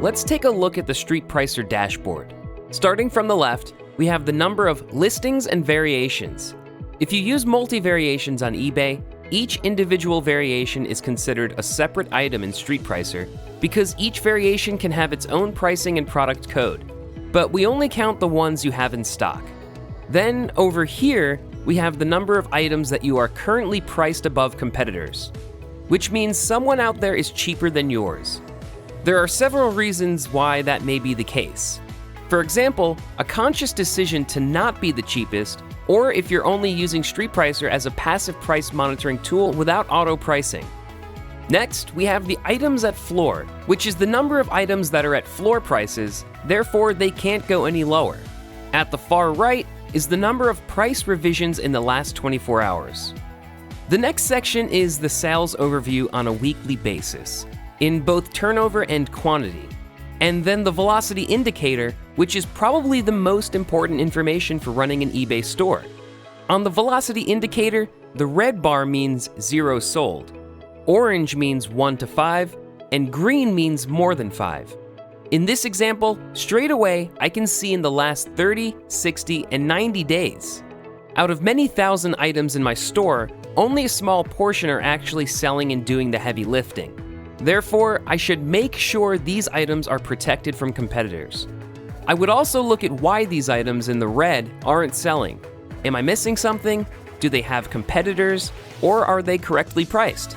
Let's take a look at the StreetPricer dashboard. Starting from the left, we have the number of listings and variations. If you use multi-variations on eBay, each individual variation is considered a separate item in StreetPricer because each variation can have its own pricing and product code, but we only count the ones you have in stock. Then, over here, we have the number of items that you are currently priced above competitors, which means someone out there is cheaper than yours. There are several reasons why that may be the case. For example, a conscious decision to not be the cheapest, or if you're only using StreetPricer as a passive price monitoring tool without auto-pricing. Next, we have the items at floor, which is the number of items that are at floor prices, therefore they can't go any lower. At the far right is the number of price revisions in the last 24 hours. The next section is the sales overview on a weekly basis, in both turnover and quantity. And then the velocity indicator, which is probably the most important information for running an eBay store. On the velocity indicator, the red bar means 0 sold, orange means 1 to 5, and green means more than 5. In this example, straight away, I can see in the last 30, 60, and 90 days. Out of many thousand items in my store, only a small portion are actually selling and doing the heavy lifting. Therefore, I should make sure these items are protected from competitors. I would also look at why these items in the red aren't selling. Am I missing something? Do they have competitors? Or are they correctly priced?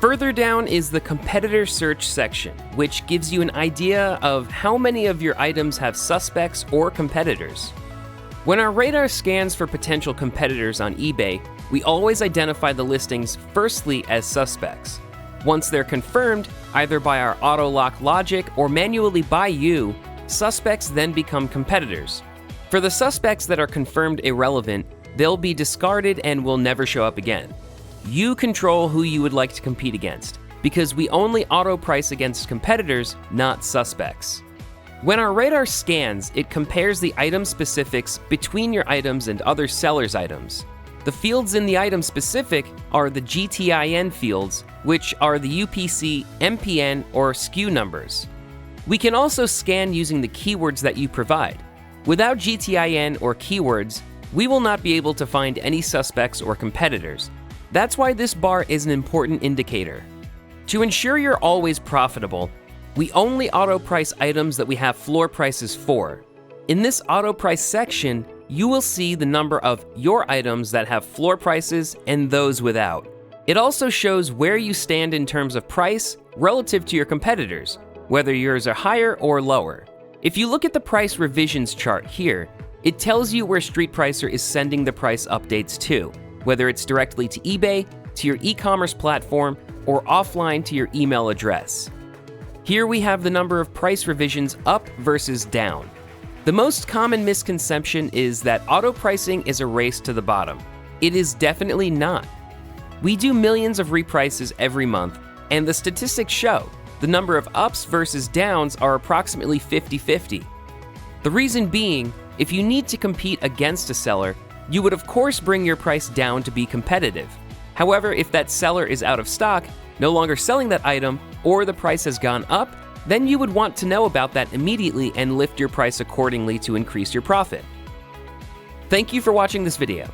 Further down is the competitor search section, which gives you an idea of how many of your items have suspects or competitors. When our radar scans for potential competitors on eBay, we always identify the listings firstly as suspects. Once they're confirmed, either by our auto-lock logic or manually by you, suspects then become competitors. For the suspects that are confirmed irrelevant, they'll be discarded and will never show up again. You control who you would like to compete against, because we only auto-price against competitors, not suspects. When our radar scans, it compares the item specifics between your items and other sellers' items. The fields in the item specific are the GTIN fields, which are the UPC, MPN, or SKU numbers. We can also scan using the keywords that you provide. Without GTIN or keywords, we will not be able to find any suspects or competitors. That's why this bar is an important indicator. To ensure you're always profitable, we only auto-price items that we have floor prices for. In this auto-price section, you will see the number of your items that have floor prices and those without. It also shows where you stand in terms of price relative to your competitors, whether yours are higher or lower. If you look at the price revisions chart here, it tells you where StreetPricer is sending the price updates to, whether it's directly to eBay, to your e-commerce platform, or offline to your email address. Here we have the number of price revisions up versus down. The most common misconception is that auto-pricing is a race to the bottom. It is definitely not. We do millions of reprices every month, and the statistics show the number of ups versus downs are approximately 50-50. The reason being, if you need to compete against a seller, you would of course bring your price down to be competitive. However, if that seller is out of stock, no longer selling that item, or the price has gone up, then you would want to know about that immediately and lift your price accordingly to increase your profit. Thank you for watching this video.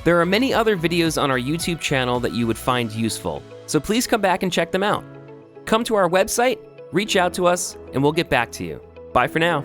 There are many other videos on our YouTube channel that you would find useful, so please come back and check them out. Come to our website, reach out to us, and we'll get back to you. Bye for now.